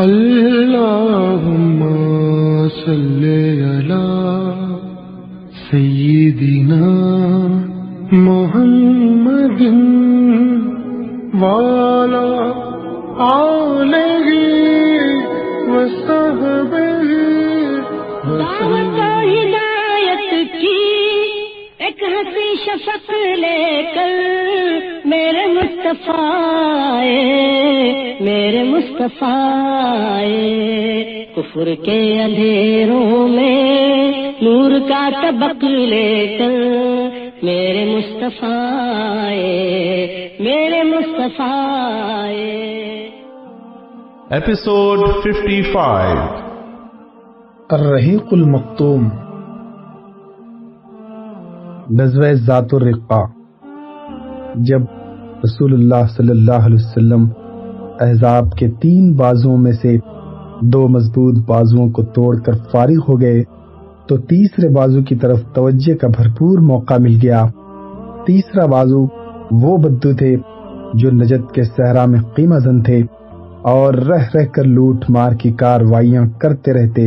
اللہم صلی علی سیدنا محمد وعلی آلہ وصحبہ دعوت و ہدایت کی ایک ہنسی شفق لے کر میرے مصطفیٰ کفر کے اندھیروں میں نور کا طبق لے کر میرے مصطفیٰ Episode 55. الرحیق المختوم، غزوہ ذات الرقاع۔ جب رسول اللہ صلی اللہ علیہ وسلم احزاب کے 3 بازوؤں میں سے 2 مضبوط بازوؤں کو توڑ کر فارغ ہو گئے تو تیسرے بازو کی طرف توجہ کا بھرپور موقع مل گیا۔ تیسرا بازو وہ بدو تھے جو نجد کے صحرا میں قیمہ زن تھے اور رہ رہ کر لوٹ مار کی کاروائیاں کرتے رہتے۔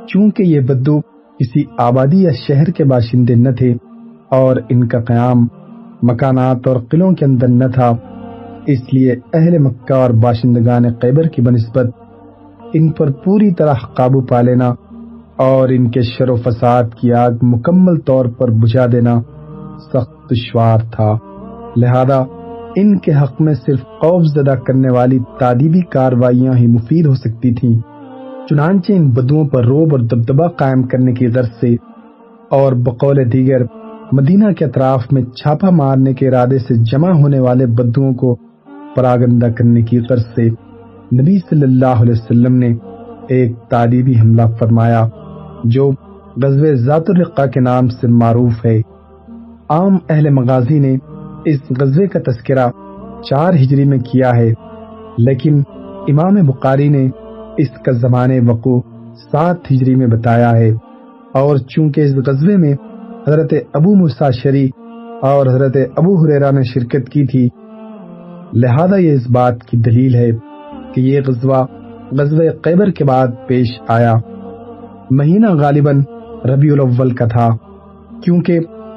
چونکہ یہ بدو کسی آبادی یا شہر کے باشندے نہ تھے اور ان کا قیام مکانات اور قلعوں کے اندر نہ تھا، اس لیے اہل مکہ اور باشندگان خیبر کی بنسبت ان پر پوری طرح قابو پا لینا اور ان کے شر و فساد کی آگ مکمل طور پر بجھا دینا سخت دشوار تھا۔ لہذا ان کے حق میں صرف خوف زدہ کرنے والی تادیبی کاروائیاں ہی مفید ہو سکتی تھیں۔ چنانچہ ان بدوؤں پر رعب اور دبدبہ قائم کرنے کی غرض سے اور بقول دیگر مدینہ کے اطراف میں چھاپا مارنے کے ارادے سے جمع ہونے والے بدوؤں کو پراگندہ کرنے کی غرض سے نبی صلی اللہ علیہ وسلم نے ایک تادیبی حملہ فرمایا جو غزوہ ذات الرقاع کے نام سے معروف ہے۔ عام اہل مغازی نے اس غزوے کا تذکرہ 4 ہجری میں کیا ہے، لیکن امام بخاری نے اس کا زمانے وقوع 7 ہجری میں بتایا ہے، اور چونکہ اس غزوے میں حضرت ابو موسیٰ اشعری اور حضرت ابو ہریرہ نے شرکت کی تھی، لہذا یہ اس بات کی دلیل ہے کہ یہ غزوہ خیبر کے بعد پیش آیا۔ مہینہ غالباً ربیع الاول کا تھا، کیونکہ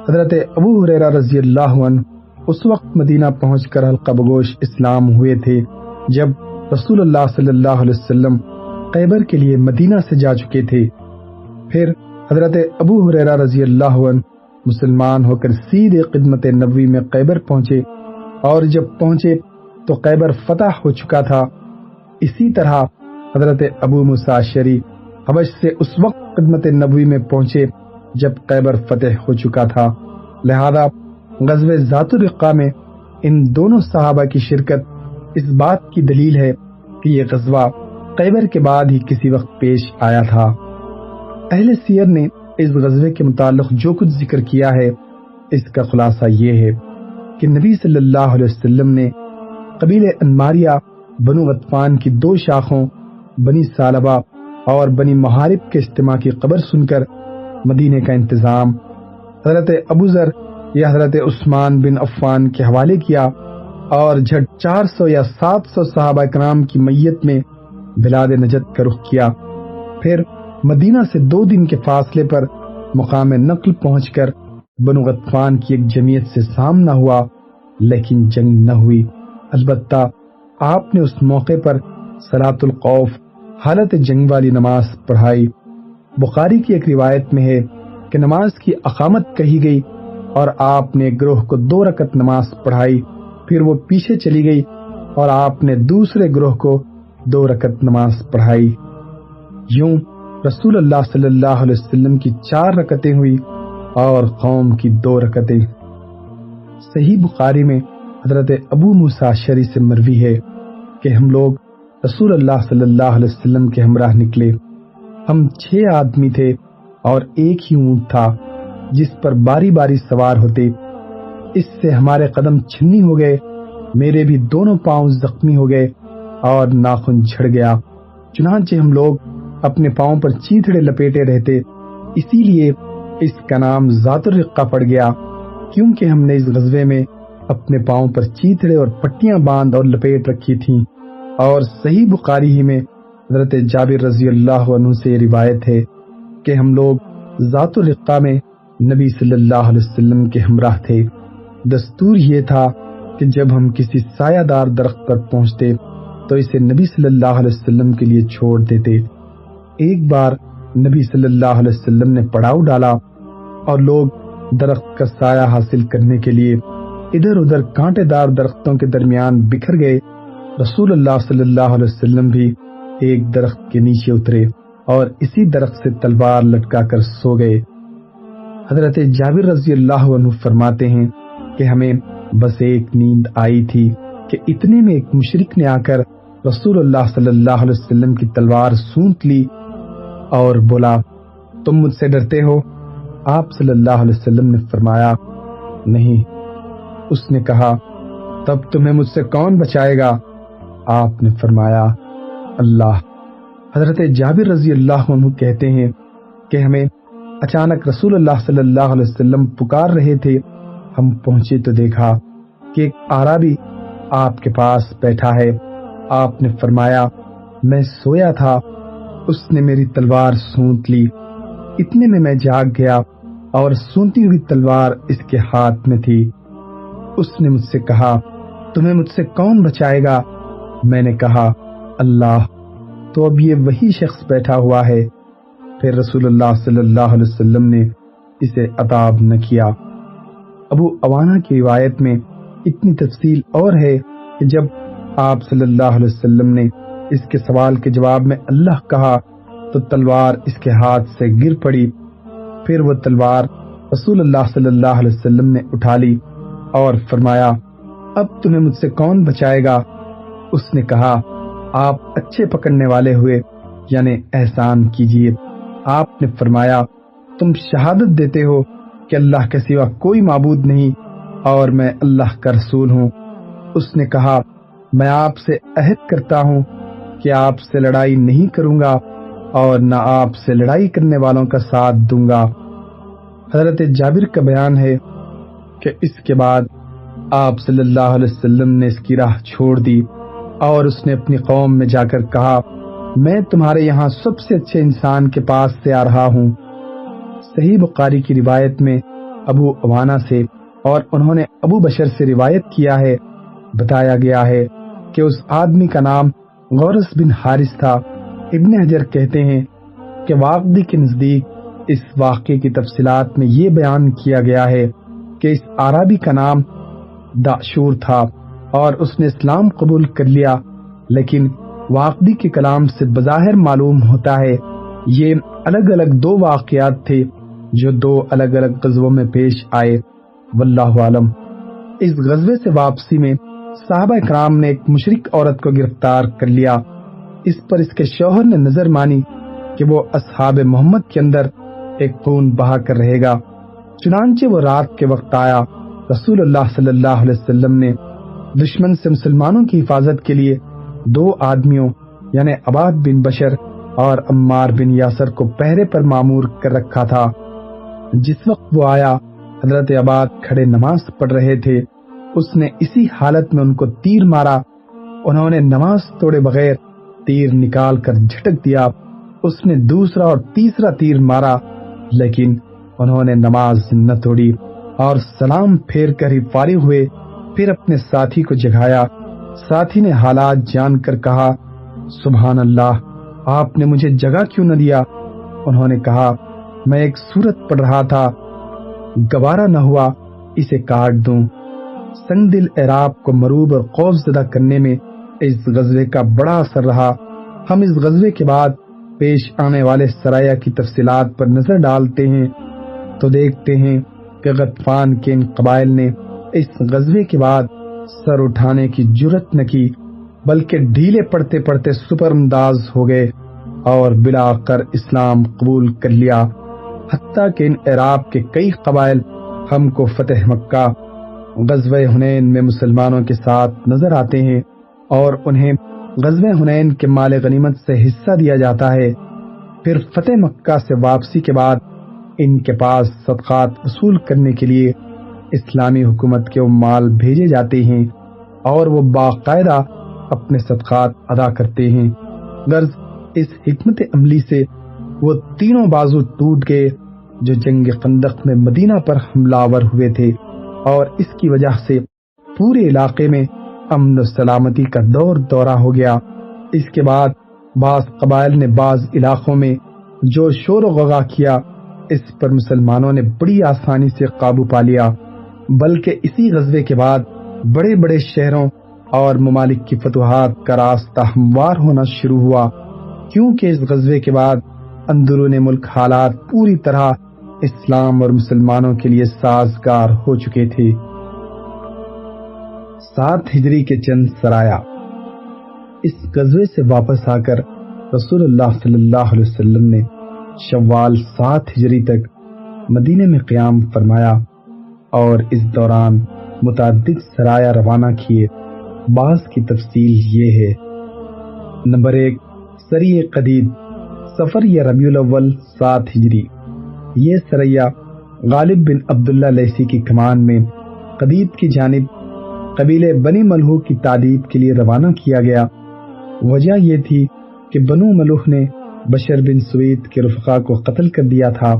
حضرت ابو ہریرہ رضی اللہ عنہ اس وقت مدینہ پہنچ کر حلقہ بگوش اسلام ہوئے تھے جب رسول اللہ صلی اللہ علیہ وسلم خیبر کے لیے مدینہ سے جا چکے تھے۔ پھر حضرت ابو ہریرہ رضی اللہ عنہ مسلمان ہو کر سیدھے خدمت نبوی میں خیبر پہنچے، اور جب پہنچے تو خیبر فتح ہو چکا تھا۔ اسی طرح حضرت ابو موسیٰ اشعری حبش سے اس وقت خدمت نبوی میں پہنچے جب خیبر فتح ہو چکا تھا، لہذا غزوہ ذات الرقاع میں ان دونوں صحابہ کی شرکت اس بات کی دلیل ہے کہ یہ غزوہ خیبر کے بعد ہی کسی وقت پیش آیا تھا۔ اہل سیر نے اس غزوے کے متعلق جو کچھ ذکر کیا ہے اس کا خلاصہ یہ ہے کہ نبی صلی اللہ علیہ وسلم نے قبیلہ انماریہ بنو غطفان کی 2 شاخوں بنی ثعلبہ اور بنی محارب کے اجتماع کی خبر سن کر مدینے کا انتظام حضرت ابو ذر یا حضرت عثمان بن عفان کے حوالے کیا اور جھٹ 400 یا 700 صحابہ کرام کی میت میں بلاد نجد کا رخ کیا۔ پھر مدینہ سے 2 دن کے فاصلے پر مقام نقل پہنچ کر بنو غطفان کی ایک جمعیت سے سامنا ہوا، لیکن جنگ نہ ہوئی۔ البتہ آپ نے اس موقع پر صلاۃ الخوف حالت جنگ والی نماز پڑھائی۔ بخاری کی ایک روایت میں ہے کہ نماز کی اقامت کہی گئی اور آپ نے گروہ کو 2 رکعت نماز پڑھائی، پھر وہ پیچھے چلی گئی اور آپ نے دوسرے گروہ کو 2 رکعت نماز پڑھائی۔ یوں رسول اللہ صلی اللہ علیہ وسلم کی 4 رکعتیں ہوئی اور قوم کی 2 رکعتیں۔ صحیح بخاری میں حضرت ابو موسیٰ اشعری سے مروی ہے کہ ہم لوگ رسول اللہ صلی اللہ علیہ وسلم کے ہمراہ نکلے۔ ہم 6 آدمی تھے اور ایک ہی اونٹ تھا جس پر باری باری سوار ہوتے۔ اس سے ہمارے قدم چھنی ہو گئے، میرے بھی دونوں پاؤں زخمی ہو گئے اور ناخن جھڑ گیا، چنانچہ ہم لوگ اپنے پاؤں پر چیتڑے لپیٹے رہتے، اسی لیے اس کا نام ذات الرقاع پڑ گیا، کیونکہ ہم نے اس غزوے میں اپنے پاؤں پر چیتڑے اور پٹیاں باندھ اور لپیٹ رکھی تھیں۔ اور صحیح بخاری ہی میں حضرت جابر رضی اللہ عنہ سے روایت ہے کہ ہم لوگ ذات الرقہ میں نبی صلی اللہ علیہ وسلم کے ہمراہ تھے۔ دستور یہ تھا کہ جب ہم کسی سایہ دار درخت پر پہنچتے تو اسے نبی صلی اللہ علیہ وسلم کے لیے چھوڑ دیتے۔ ایک بار نبی صلی اللہ علیہ وسلم نے پڑاؤ ڈالا اور لوگ درخت کا سایہ حاصل کرنے کے لیے ادھر ادھر کانٹے دار درختوں کے درمیان بکھر گئے۔ رسول اللہ صلی اللہ علیہ وسلم بھی ایک درخت کے نیچے اترے اور اسی درخت سے تلوار لٹکا کر سو گئے۔ حضرت جابر رضی اللہ عنہ فرماتے ہیں کہ ہمیں بس ایک نیند آئی تھی کہ اتنے میں ایک مشرک نے آ کر رسول اللہ صلی اللہ علیہ وسلم کی تلوار سونت لی اور بولا، تم مجھ سے ڈرتے ہو؟ آپ صلی اللہ علیہ وسلم نے فرمایا، نہیں۔ اس نے کہا، تب تمہیں مجھ سے کون بچائے گا؟ آپ نے فرمایا، اللہ۔ حضرت جابر رضی اللہ عنہ کہتے ہیں کہ ہمیں اچانک رسول اللہ صلی اللہ علیہ وسلم پکار رہے تھے۔ ہم پہنچے تو دیکھا کہ ایک اعرابی آپ کے پاس بیٹھا ہے۔ آپ نے فرمایا، میں سویا تھا، اس نے میری تلوار سونت لی۔ اتنے میں جاگ گیا اور سونتی ہوئی تلوار اس کے ہاتھ میں تھی۔ اس نے مجھ سے کہا، تمہیں مجھ سے کون بچائے گا؟ میں نے کہا، اللہ۔ تو اب یہ وہی شخص بیٹھا ہوا ہے۔ پھر رسول اللہ صلی اللہ علیہ وسلم نے اسے عطاب نہ کیا۔ ابو عوانہ کی روایت میں اتنی تفصیل اور ہے کہ جب آپ صلی اللہ علیہ وسلم نے اس کے سوال کے جواب میں اللہ کہا تو تلوار اس کے ہاتھ سے گر پڑی۔ پھر وہ تلوار رسول اللہ صلی اللہ علیہ وسلم نے اٹھا لی اور فرمایا، اب تمہیں مجھ سے کون بچائے گا؟ اس نے کہا، آپ اچھے پکڑنے والے ہوئے، یعنی احسان کیجیے۔ آپ نے فرمایا، تم شہادت دیتے ہو کہ اللہ کے سوا کوئی معبود نہیں اور میں اللہ کا رسول ہوں۔ اس نے کہا، میں آپ سے عہد کرتا ہوں کہ آپ سے لڑائی نہیں کروں گا اور نہ آپ سے لڑائی کرنے والوں کا ساتھ دوں گا۔ حضرت جابر کا بیان ہے کہ اس کے بعد آپ صلی اللہ علیہ وسلم نے اس کی راہ چھوڑ دی اور اس نے اپنی قوم میں جا کر کہا، میں تمہارے یہاں سب سے اچھے انسان کے پاس سے آ رہا ہوں۔ صحیح بخاری کی روایت میں ابو عوانہ سے اور انہوں نے ابو بشر سے روایت کیا ہے، بتایا گیا ہے کہ اس آدمی کا نام غورس بن حارث تھا۔ ابن حجر کہتے ہیں کہ واقعی کے نزدیک اس واقعے کی تفصیلات میں یہ بیان کیا گیا ہے کہ اس عربی کا نام دعشور تھا اور اس نے اسلام قبول کر لیا، لیکن واقعی کے کلام سے بظاہر معلوم ہوتا ہے یہ الگ الگ دو واقعات تھے جو دو الگ الگ غزووں میں پیش آئے۔ واللہ عالم۔ اس غزوے سے واپسی میں صحابہ کرام نے ایک مشرک عورت کو گرفتار کر لیا۔ اس پر اس کے شوہر نے نظر مانی کہ وہ اصحاب محمد کے اندر ایک خون بہا کر رہے گا، چنانچہ وہ رات کے وقت آیا۔ رسول اللہ صلی اللہ علیہ وسلم نے دشمن سے مسلمانوں کی حفاظت کے لیے دو آدمیوں یعنی عباد بن بشر اور عمار بن یاسر کو پہرے پر مامور کر رکھا تھا۔ جس وقت وہ آیا، حضرت عباد کھڑے نماز پڑھ رہے تھے۔ اس نے اسی حالت میں ان کو تیر مارا۔ انہوں نے نماز توڑے بغیر تیر نکال کر جھٹک دیا۔ اس نے دوسرا اور تیسرا تیر مارا، لیکن انہوں نے نماز نہ توڑی اور سلام پھیر کر ہی فارغ ہوئے۔ پھر اپنے ساتھی کو جگایا۔ ساتھی نے حالات جان کر کہا، سبحان اللہ، آپ نے مجھے جگہ کیوں نہ دیا؟ انہوں نے کہا، میں ایک سورت پڑھ رہا تھا، گوارا نہ ہوا اسے کاٹ دوں۔ سنگ دل اعراب کو مروب اور خوف زدہ کرنے میں اس غزوے کا بڑا اثر رہا۔ ہم اس غزوے کے بعد پیش آنے والے سرایہ کی تفصیلات پر نظر ڈالتے ہیں تو دیکھتے ہیں کہ غطفان کے ان قبائل نے اس غزوے کے بعد سر اٹھانے کی جرت نہ کی، بلکہ ڈھیلے پڑتے پڑتے سپر انداز ہو گئے اور بلا کر اسلام قبول کر لیا۔ حتیٰ کہ ان اعراب کے کئی قبائل ہم کو فتح مکہ، غزوہ حنین میں مسلمانوں کے ساتھ نظر آتے ہیں اور انہیں غزوہ حنین کے مال غنیمت سے حصہ دیا جاتا ہے۔ پھر فتح مکہ سے واپسی کے بعد ان کے پاس صدقات وصول کرنے کے لیے اسلامی حکومت کے وہ مال بھیجے جاتے ہیں اور وہ باقاعدہ اپنے صدقات ادا کرتے ہیں۔ غرض اس حکمت عملی سے وہ تینوں بازو ٹوٹ گئے جو جنگ خندق میں مدینہ پر حملہ آور ہوئے تھے، اور اس کی وجہ سے پورے علاقے میں امن و سلامتی کا دورہ ہو گیا۔ اس کے بعد بعض قبائل نے بعض علاقوں میں جو شور و غغا کیا، اس پر مسلمانوں نے بڑی آسانی سے قابو پا لیا، بلکہ اسی غزوے کے بعد بڑے بڑے شہروں اور ممالک کی فتوحات کا راستہ ہموار ہونا شروع ہوا، کیونکہ اس غزوے کے بعد اندرون ملک حالات پوری طرح اسلام اور مسلمانوں کے لیے سازگار ہو چکے تھے۔ 7 ہجری کے چند سرایہ۔ اس غزوے سے واپس آ کر رسول اللہ صلی اللہ علیہ وسلم نے شوال 7 ہجری تک مدینے میں قیام فرمایا اور اس دوران متعدد سرایہ روانہ کیے۔ بعض کی تفصیل یہ ہے: نمبر 1، سریہ قدید، سفر یا ربیع الاول 7 ہجری۔ یہ سریہ غالب بن عبداللہ لیثی کی کمان میں قدید کی جانب قبیلے بنی ملوح کی تعذیب کے لیے روانہ کیا گیا۔ وجہ یہ تھی کہ بنو ملوح نے بشر بن سوید کے رفقا کو قتل کر دیا تھا،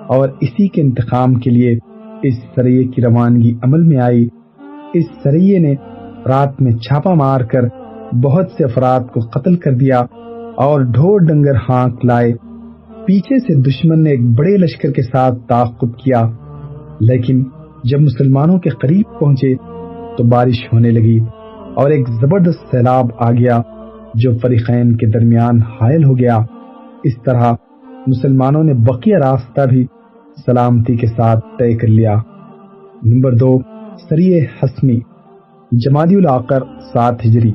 اور اسی کے انتقام کے لیے اس سریے کی روانگی عمل میں آئی۔ اس سریے نے رات میں چھاپا مار کر بہت سے افراد کو قتل کر دیا اور ڈھور ڈنگر ہانک لائے۔ پیچھے سے دشمن نے ایک بڑے لشکر کے ساتھ تعاقب کیا، لیکن جب مسلمانوں کے قریب پہنچے تو بارش ہونے لگی اور ایک زبردست سیلاب آ گیا جو فریقین کے درمیان حائل ہو گیا۔ اس طرح مسلمانوں نے بقیہ راستہ بھی سلامتی کے ساتھ طے کر لیا۔ نمبر 2، سریہ حسمی، جمادی الاخر 7 ہجری۔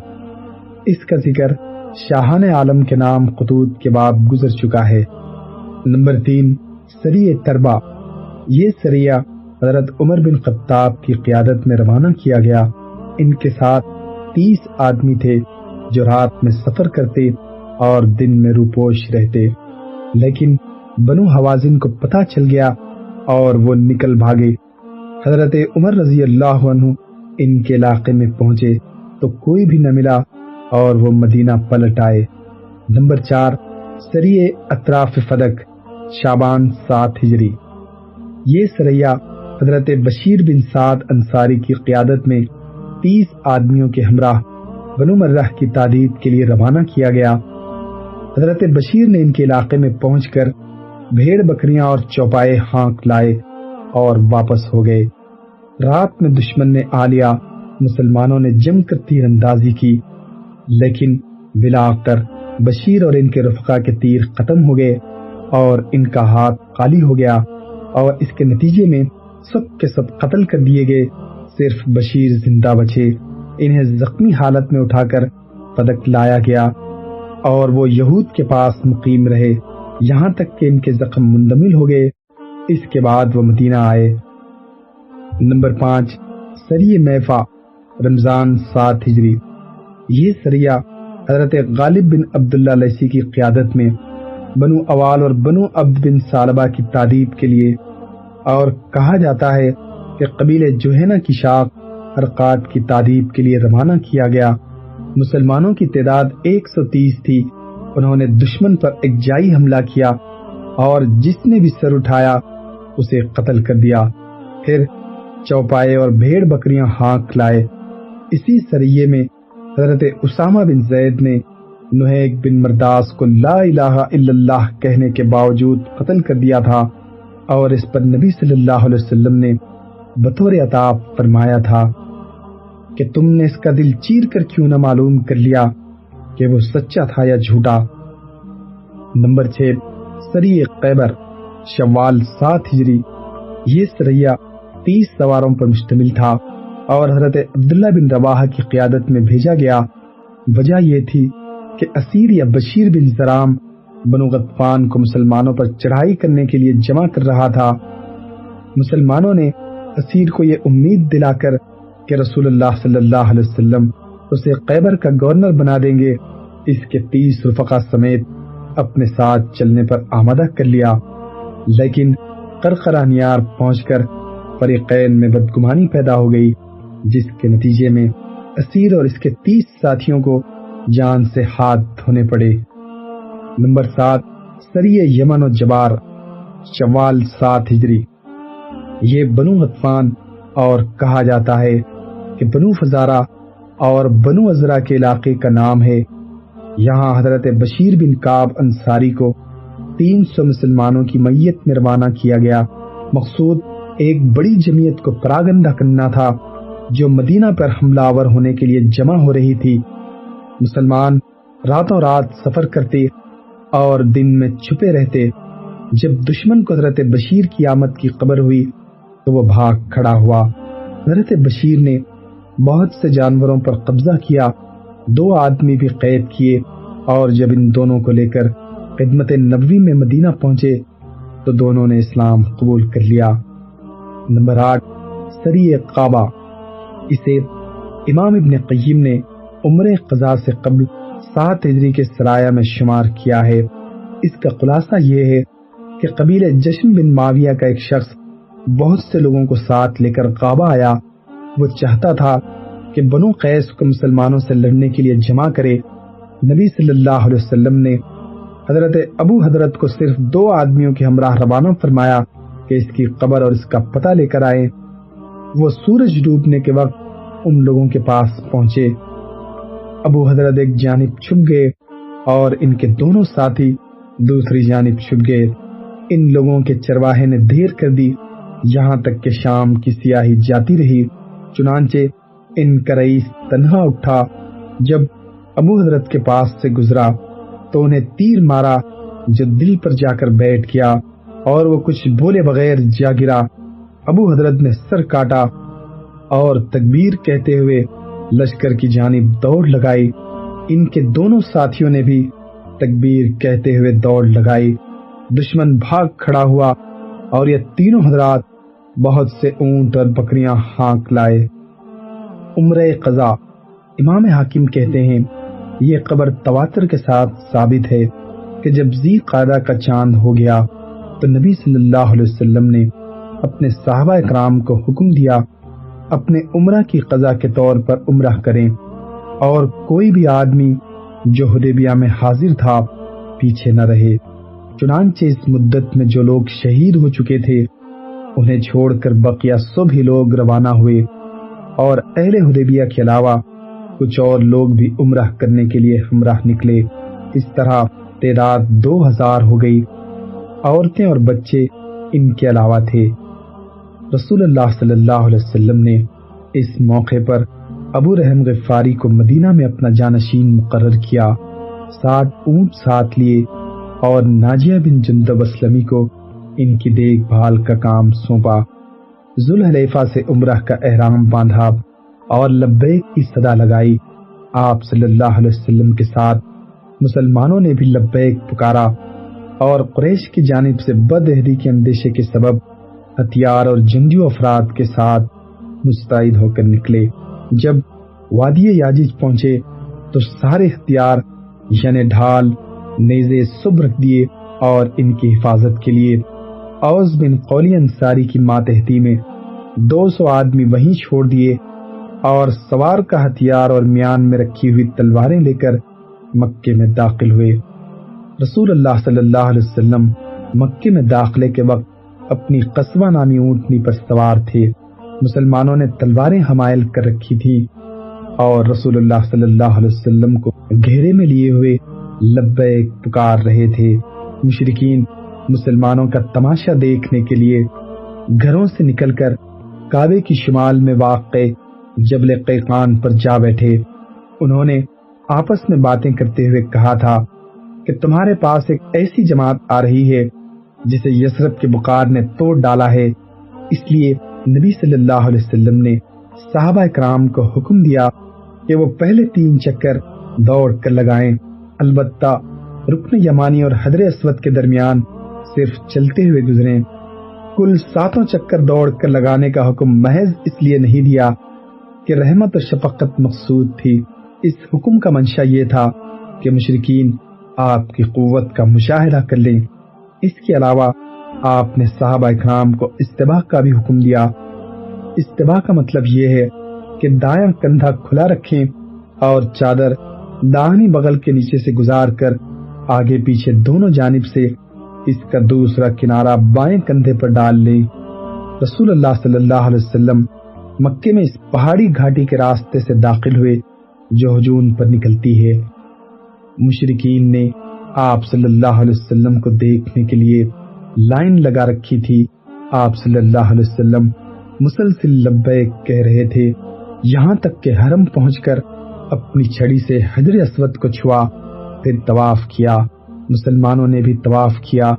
اس کا ذکر شاہان عالم کے نام خطوط کے بعد گزر چکا ہے۔ نمبر 3، سریہ تربہ، یہ سریہ حضرت عمر بن خطاب کی قیادت میں روانہ کیا گیا۔ ان کے ساتھ 30 آدمی تھے جو رات میں سفر کرتے اور دن میں روپوش رہتے، لیکن بنو حوازن کو پتہ چل گیا اور وہ نکل بھاگے۔ حضرت عمر رضی اللہ عنہ ان کے علاقے میں پہنچے تو کوئی بھی نہ ملا اور وہ مدینہ پلٹ آئے۔ نمبر 4، سریہ اطراف فدق، شعبان 7 ہجری۔ یہ سریہ حضرت بشیر بن سعد انصاری کی قیادت میں 30 آدمیوں کے ہمراہ بنو مرہ کی تعذیب کے لیے روانہ کیا گیا۔ حضرت بشیر نے ان کے علاقے میں پہنچ کر بھیڑ بکریاں اور چوپائے ہانک لائے اور واپس ہو گئے۔ رات میں دشمن نے آ لیا، مسلمانوں نے جم کر تیر اندازی کی، لیکن بلا کر بشیر اور ان کے رفقا کے تیر ختم ہو گئے اور ان کا ہاتھ خالی ہو گیا، اور اس کے نتیجے میں سب کے سب قتل کر دیے گئے، صرف بشیر زندہ بچے۔ انہیں زخمی حالت میں اٹھا کر فدق لایا گیا اور وہ یہود کے پاس مقیم رہے یہاں تک کہ ان کے زخم مندمل ہو گئے۔ اس کے بعد وہ مدینہ آئے۔ نمبر 5، سریہ میفا، رمضان 7 ہجری۔ یہ سریہ حضرت غالب بن عبداللہ لیثی کی قیادت میں بنو اوال اور بنو عبد بن سالبہ کی تعذیب کے لیے، اور کہا جاتا ہے کہ قبیلے جوہینہ کی شاخ حرقات کی تعذیب کے لیے روانہ کیا گیا۔ مسلمانوں کی تعداد 130 تھی۔ انہوں نے دشمن پر ایک جائی حملہ کیا اور جس نے بھی سر اٹھایا اسے قتل کر دیا، پھر چوپائے اور بھیڑ بکریاں ہانک لائے۔ اسی سریے میں حضرت اسامہ بن زید نے نہیک بن مرداس کو لا الہ الا اللہ کہنے کے باوجود قتل کر دیا تھا، اور اس پر نبی صلی اللہ علیہ وسلم نے بطور عطاب فرمایا تھا کہ تم نے اس کا دل چیر کر کیوں نہ معلوم کر لیا کہ وہ سچا تھا یا جھوٹا۔ نمبر 6، سریہ خیبر، شوال 7 ہجری۔ یہ سریہ 30 سواروں پر مشتمل تھا اور حضرت عبداللہ بن رواحہ کی قیادت میں بھیجا گیا۔ وجہ یہ تھی کہ اسیر یا بشیر بن زرام بنو غطفان کو مسلمانوں پر چڑھائی کرنے کے لیے جمع کر رہا تھا۔ مسلمانوں نے اسیر کو یہ امید دلا کر کہ رسول اللہ صلی اللہ علیہ وسلم اسے خیبر کا گورنر بنا دیں گے، اس کے 30 رفقا سمیت اپنے ساتھ چلنے پر آمادہ کر لیا، لیکن قرقرہ نیار پہنچ کر فریقین میں بدگمانی پیدا ہو گئی، جس کے نتیجے میں اسیر اور اس کے 30 ساتھیوں کو جان سے ہاتھ دھونے پڑے۔ نمبر 7، سریہ یمن و جبار، شوال 7 ہجری۔ یہ بنو غطفان اور کہا جاتا ہے کہ بنو فزارہ اور بنو ازرا کے علاقے کا نام ہے۔ یہاں حضرت بشیر بن کعب انصاری کو 300 مسلمانوں کی میت میں روانہ کیا گیا۔ مقصود ایک بڑی جمعیت کو پراگندہ کرنا تھا جو مدینہ پر حملہ آور ہونے کے لیے جمع ہو رہی تھی۔ مسلمان راتوں رات سفر کرتے اور دن میں چھپے رہتے۔ جب دشمن کو حضرت بشیر کی آمد کی خبر ہوئی تو وہ بھاگ کھڑا ہوا۔ حضرت بشیر نے بہت سے جانوروں پر قبضہ کیا، 2 آدمی بھی قید کیے، اور جب ان دونوں کو لے کر خدمت نبوی میں مدینہ پہنچے تو دونوں نے اسلام قبول کر لیا۔ نمبر 8، سریہ قابہ۔ اسے امام ابن قیم نے عمرہ قضاء سے قبل 7 ہجری کے سرایہ میں شمار کیا ہے۔ اس کا خلاصہ یہ ہے کہ قبیلہ جشم بن معاویہ کا ایک شخص بہت سے لوگوں کو ساتھ لے کر قابہ آیا۔ وہ چاہتا تھا کہ بنو قیس کو مسلمانوں سے لڑنے کے لیے جمع کرے۔ نبی صلی اللہ علیہ وسلم نے حضرت ابو حضرت کو صرف 2 آدمیوں کے ہمراہ روانہ فرمایا کہ اس کی قبر اور اس کا پتہ لے کر آئے۔ وہ سورج ڈوبنے کے وقت ان لوگوں کے پاس پہنچے۔ ابو حضرت ایک جانب چھپ گئے اور ان کے دونوں ساتھی دوسری جانب چھپ گئے۔ ان لوگوں کے چرواہے نے دیر کر دی، یہاں تک کہ شام کی سیاہی جاتی رہی۔ چنانچہ ان کا رئیس تنہا اٹھا۔ جب ابو حضرت کے پاس سے گزرا تو انہیں تیر مارا جو دل پر جا کر بیٹھ گیا، اور وہ کچھ بولے بغیر جا گرا۔ ابو حضرت نے سر کاٹا اور تکبیر کہتے ہوئے لشکر کی جانب دوڑ لگائی۔ ان کے دونوں ساتھیوں نے بھی تکبیر کہتے ہوئے دوڑ لگائی۔ دشمن بھاگ کھڑا ہوا اور یہ تینوں حضرات بہت سے اونٹ اور بکریاں ہانک لائے۔ عمرہ قضاء۔ امام حاکم کہتے ہیں یہ خبر تواتر کے ساتھ ثابت ہے کہ جب ذی قعدہ کا چاند ہو گیا تو نبی صلی اللہ علیہ وسلم نے اپنے صحابہ اکرام کو حکم دیا اپنے عمرہ کی قضا کے طور پر عمرہ کریں، اور کوئی بھی آدمی جو حدیبیہ میں حاضر تھا پیچھے نہ رہے۔ چنانچہ اس مدت میں جو لوگ شہید ہو چکے تھے انہیں چھوڑ کر بقیہ سب ہی لوگ روانہ ہوئے، اور اہل حدیبیہ کے علاوہ کچھ اور لوگ بھی عمرہ کرنے کے لیے ہمراہ نکلے۔ اس طرح تعداد 2000 ہو گئی۔ عورتیں اور بچے ان کے علاوہ تھے۔ رسول اللہ صلی اللہ علیہ وسلم نے اس موقع پر ابو رحم غفاری کو مدینہ میں اپنا جانشین مقرر کیا، 60 اونٹ ساتھ لیے، اور ناجیہ بن جندب اسلمی کو ان کی دیکھ بھال کا کام سونپا۔ ذوالحلیفہ سے عمرہ کا احرام باندھا اور لبیک کی صدا لگائی۔ آپ صلی اللہ علیہ وسلم کے ساتھ مسلمانوں نے بھی لبیک پکارا، اور قریش کی جانب سے بدعہدی کے اندیشے کے سبب ہتھیار اور جنگجو افراد کے ساتھ مستعد ہو کر نکلے۔ جب وادی یاجج پہنچے تو سارے ہتھیار یعنی ڈھال، نیزے سب رکھ دیے، اور ان کی حفاظت کے لیے اوس بن قولی انصاری کی ماتحتی میں 200 آدمی وہیں چھوڑ دیے، اور سوار کا ہتھیار اور میان میں رکھی ہوئی تلواریں لے کر مکے میں داخل ہوئے۔ رسول اللہ صلی اللہ علیہ وسلم مکے میں داخلے کے وقت اپنی قصوہ نامی اونٹنی پر سوار تھے۔ مسلمانوں نے تلواریں حمائل کر رکھی تھی اور رسول اللہ صلی اللہ علیہ وسلم کو گھیرے میں لیے ہوئے لبیک پکار رہے تھے۔ مشرکین مسلمانوں کا تماشا دیکھنے کے لیے گھروں سے نکل کر کعبے کی شمال میں واقع جبل قیقان پر جا بیٹھے۔ انہوں نے آپس میں باتیں کرتے ہوئے کہا تھا کہ تمہارے پاس ایک ایسی جماعت آ رہی ہے جسے یثرب کے بخار نے توڑ ڈالا ہے۔ اس لیے نبی صلی اللہ علیہ وسلم نے صحابہ کرام کو حکم دیا کہ وہ پہلے 3 چکر دوڑ کر لگائیں، البتہ رکن یمانی اور حجر اسود کے درمیان صرف چلتے ہوئے گزریں۔ کل 7 چکر دوڑ کر لگانے کا حکم محض اس لیے نہیں دیا کہ رحمت و شفقت مقصود تھی، اس حکم کا منشا یہ تھا کہ مشرکین آپ کی قوت کا مشاہدہ کر لیں۔ اس کے علاوہ آپ نے صحابہ اکرام کو استباح کا بھی حکم دیا۔ استباح کا مطلب یہ ہے کہ دایاں کندھا کھلا رکھیں اور چادر داہنی بغل کے نیچے سے گزار کر آگے پیچھے دونوں جانب سے اس کا دوسرا کنارہ بائیں کندھے پر ڈال لیں۔ رسول اللہ صلی اللہ علیہ وسلم مکے میں اس پہاڑی گھاٹی کے راستے سے داخل ہوئے جو ہجون پر نکلتی ہے۔ مشرکین نے آپ صلی اللہ علیہ وسلم کو دیکھنے کے لیے لائن لگا رکھی تھی۔ آپ صلی اللہ علیہ وسلم مسلسل لبیک کہہ رہے تھے، یہاں تک کہ حرم پہنچ کر اپنی چھڑی سے حجر اسود کو چھوا، پھر طواف کیا۔ مسلمانوں نے بھی طواف کیا۔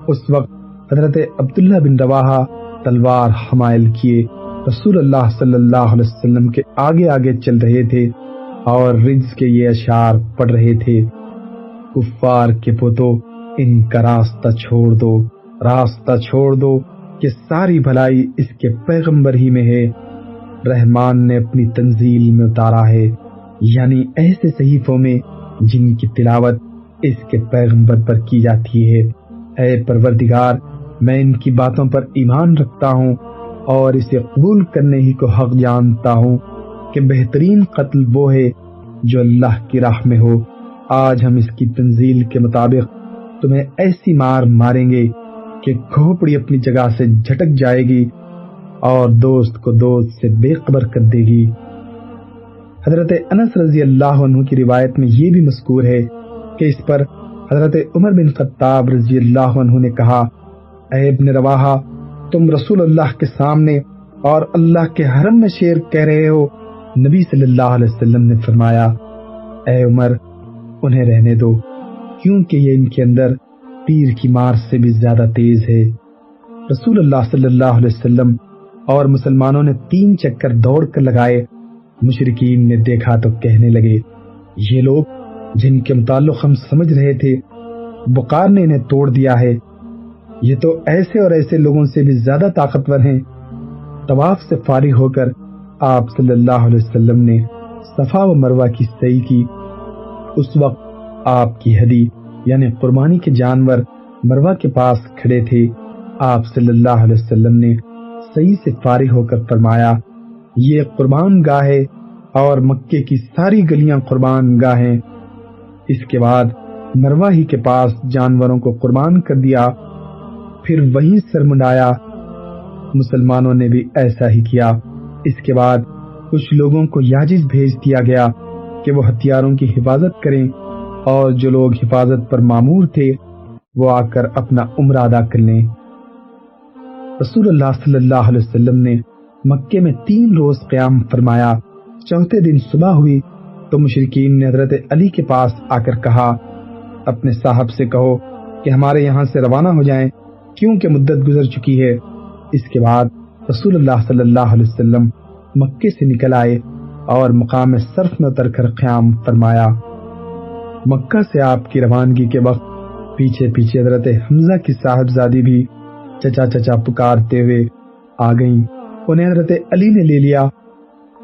اس وقت حضرت عبداللہ بن رواحہ تلوار حمائل کیے رسول اللہ صلی اللہ علیہ وسلم کے آگے آگے چل رہے تھے اور رجز کے یہ اشعار پڑھ رہے تھے، کفار کے پتو ان کا راستہ چھوڑ دو، راستہ چھوڑ دو کہ ساری بھلائی اس کے پیغمبر ہی میں ہے۔ رحمان نے اپنی تنزیل میں اتارا ہے، یعنی ایسے صحیفوں میں جن کی تلاوت اس کے پیغمبر پر کی جاتی ہے۔ اے پروردگار، میں ان کی باتوں پر ایمان رکھتا ہوں اور اسے قبول کرنے ہی کو حق جانتا ہوں کہ بہترین قتل وہ ہے جو اللہ کی راہ میں ہو۔ آج ہم اس کی تنزیل کے مطابق تمہیں ایسی مار ماریں گے کہ کھوپڑی اپنی جگہ سے جھٹک جائے گی اور دوست کو دوست سے بے خبر کر دے گی۔ حضرت انس رضی اللہ عنہ کی روایت میں یہ بھی مذکور ہے کہ اس پر حضرت عمر بن خطاب رضی اللہ عنہ نے کہا، اے ابن رواحہ، تم رسول اللہ کے سامنے اور اللہ کے حرم میں شعر کہہ رہے ہو۔ نبی صلی اللہ علیہ وسلم نے فرمایا، اے عمر، انہیں رہنے دو، کیونکہ یہ ان کے اندر تیر کی مار سے بھی زیادہ تیز ہے۔ رسول اللہ صلی اللہ علیہ وسلم اور مسلمانوں نے 3 چکر دوڑ کر لگائے۔ مشرکین نے دیکھا تو کہنے لگے، یہ لوگ جن کے متعلق ہم سمجھ رہے تھے بخار نے انہیں توڑ دیا ہے، یہ تو ایسے اور ایسے لوگوں سے بھی زیادہ طاقتور ہیں۔ طواف سے فارغ ہو کر آپ صلی اللہ علیہ وسلم نے صفا و مروہ کی سعی کی۔ اس وقت آپ کی ہدی یعنی قربانی کے جانور مروہ کے پاس کھڑے تھے۔ آپ صلی اللہ علیہ وسلم نے سعی سے فارغ ہو کر فرمایا، یہ قربان گاہ ہے اور مکے کی ساری گلیاں قربان گاہ ہیں۔ اس کے بعد مروہ ہی کے پاس جانوروں کو قربان کر دیا، پھر وہیں سر منڈایا۔ مسلمانوں نے بھی ایسا ہی کیا۔ اس کے بعد کچھ لوگوں کو یاجز بھیج دیا گیا کہ وہ ہتھیاروں کی حفاظت کریں، اور جو لوگ حفاظت پر مامور تھے وہ آ کر اپنا عمرہ ادا کر لیں۔ رسول اللہ صلی اللہ علیہ وسلم نے مکے میں 3 روز قیام فرمایا۔ چوتھے دن صبح ہوئی تو مشرکین نے حضرت علی کے پاس آ کر کہا، اپنے صاحب سے کہو کہ ہمارے یہاں سے روانہ ہو جائیں، کیونکہ مدت گزر چکی ہے۔ اس کے بعد رسول اللہ صلی اللہ علیہ وسلم مکے سے نکل آئے اور مقام صرف میں اتر کر قیام فرمایا۔ مکہ سے آپ کی روانگی کے وقت پیچھے پیچھے حضرت حمزہ کی صاحبزادی بھی چچا چچا پکارتے ہوئے آ گئیں۔ انہیں حضرت علی نے لے لیا۔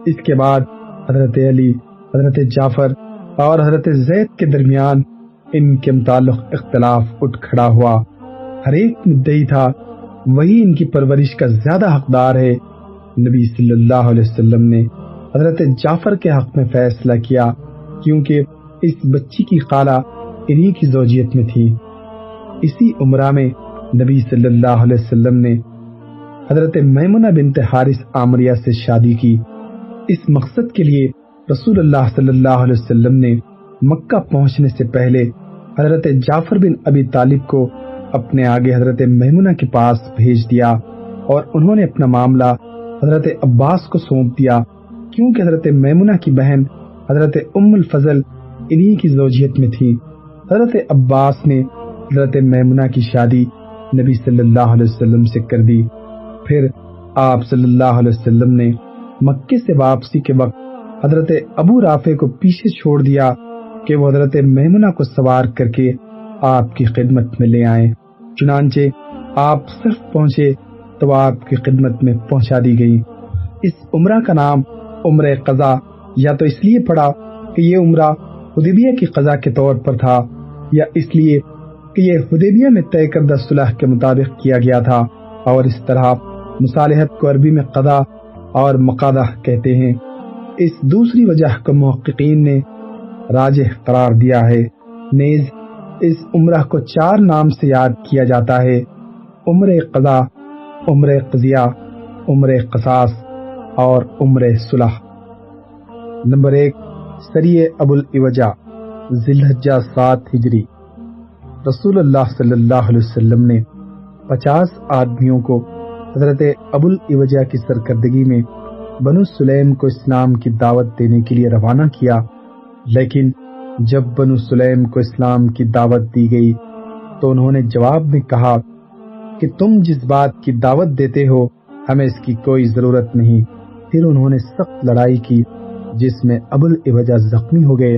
اس کے بعد حضرت علی، حضرت جعفر اور حضرت زید کے درمیان ان کے متعلق اختلاف اٹھ کھڑا ہوا۔ ہر ایک مدعی تھا وہی ان کی پرورش کا زیادہ حقدار ہے۔ نبی صلی اللہ علیہ وسلم نے حضرت جعفر کے حق میں فیصلہ کیا، کیونکہ اس بچی کی خالہ انہی کی زوجیت میں تھی۔ اسی عمرہ میں نبی صلی اللہ علیہ وسلم نے حضرت میمونہ بنت حارث عامریہ سے شادی کی۔ اس مقصد کے لیے رسول اللہ صلی اللہ علیہ وسلم نے مکہ پہنچنے سے پہلے حضرت جعفر بن ابی طالب کو اپنے آگے حضرت میمونہ کے پاس بھیج دیا، اور انہوں نے اپنا معاملہ حضرت عباس کو سونپ دیا، کیونکہ حضرت میمونہ کی بہن حضرت ام الفضل انہی کی زوجیت میں تھی۔ حضرت عباس نے حضرت میمونہ کی شادی نبی صلی اللہ علیہ وسلم سے کر دی۔ پھر آپ صلی اللہ علیہ وسلم نے مکے سے واپسی کے وقت حضرت ابو رافع کو پیچھے چھوڑ دیا کہ وہ حضرت میمونہ کو سوار کر کے آپ کی خدمت میں لے آئیں۔ چنانچہ آپ صرف پہنچے تو آپ کی خدمت میں پہنچا دی گئی۔ اس عمرہ کا نام عمرہ قضا یا تو اس لیے پڑا کہ یہ عمرہ حدیبیہ کی قضا کے طور پر تھا، یا اس لیے کہ یہ حدیبیہ میں طے کردہ صلح کے مطابق کیا گیا تھا، اور اس طرح مصالحت کو عربی میں قضا اور مقادہ کہتے ہیں۔ اس دوسری وجہ کو محققین نے راجح قرار دیا ہے۔ نیز اس عمرہ کو 4 نام سے یاد کیا جاتا ہے: عمرہ قضا، عمرہ قضیہ، عمرہ قصاص اور عمرہ صلح۔ نمبر 1، سریہ ابو العوجہ، ذی الحجہ 7 ہجری۔ رسول اللہ صلی اللہ علیہ وسلم نے 50 آدمیوں کو حضرت ابو العوجہ کی سرکردگی میں بنو سلیم کو اسلام کی دعوت دینے کے لیے روانہ کیا، لیکن جب بنو سلیم کو اسلام کی دعوت دی گئی تو انہوں نے جواب میں کہا کہ تم جس بات کی دعوت دیتے ہو ہمیں اس کی کوئی ضرورت نہیں۔ پھر انہوں نے سخت لڑائی کی جس میں ابو العوجہ زخمی ہو گئے،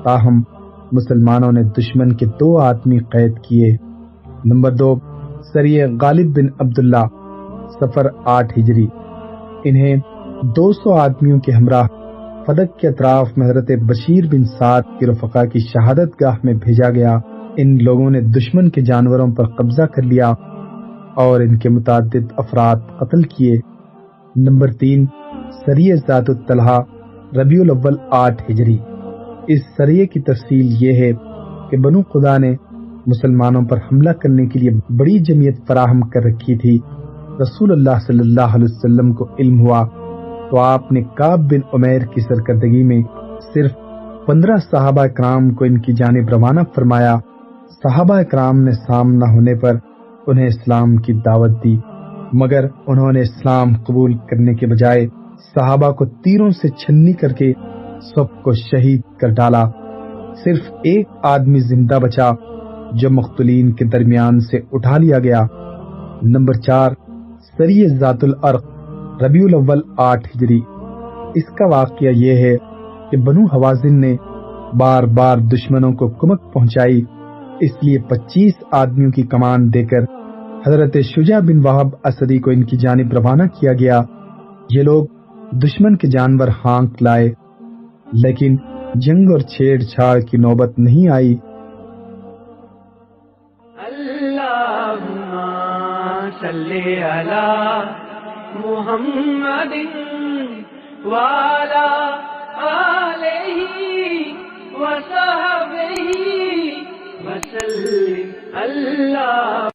تاہم مسلمانوں نے دشمن کے 2 آدمی قید کیے۔ نمبر 2، سریہ غالب بن عبداللہ، صفر 8 ہجری۔ انہیں 200 آدمیوں کے ہمراہ فدق کے اطراف میں حضرت بشیر بن سعد کی رفقا کی شہادت گاہ میں بھیجا گیا۔ ان لوگوں نے دشمن کے جانوروں پر قبضہ کر لیا اور ان کے متعدد افراد قتل کیے۔ نمبر 3، سریہ ذات الطلحہ، ربیع الاول 8 ہجری۔ اس سریے کی تفصیل یہ ہے کہ بنو قضا نے مسلمانوں پر حملہ کرنے کے لیے بڑی جمعیت فراہم کر رکھی تھی۔ رسول اللہ صلی اللہ علیہ وسلم کو علم ہوا تو آپ نے کعب بن عمیر کی سرکردگی میں صرف 15 صحابہ کرام کو ان کی جانب روانہ فرمایا۔ صحابہ کرام نے سامنا ہونے پر انہیں اسلام کی دعوت دی، مگر انہوں نے اسلام قبول کرنے کے بجائے صحابہ کو تیروں سے چھنی کر کے سب کو شہید کر ڈالا۔ صرف ایک آدمی زندہ بچا جو مقتولین کے درمیان سے اٹھا لیا گیا۔ نمبر 4، سریہ ذات العرق، ربیع الاول 8 ہجری۔ اس کا واقعہ یہ ہے کہ بنو حوازن نے بار بار دشمنوں کو کمک پہنچائی، اس لیے 25 آدمیوں کی کمان دے کر حضرت شجاع بن وہب اسدی کو ان کی جانب روانہ کیا گیا۔ یہ لوگ دشمن کے جانور ہانک لائے، لیکن جنگ اور چھیڑ چھاڑ کی نوبت نہیں آئی۔ اللہم صلی علی محمد وعلی آلہ وصحبہ وسلم۔ اللہ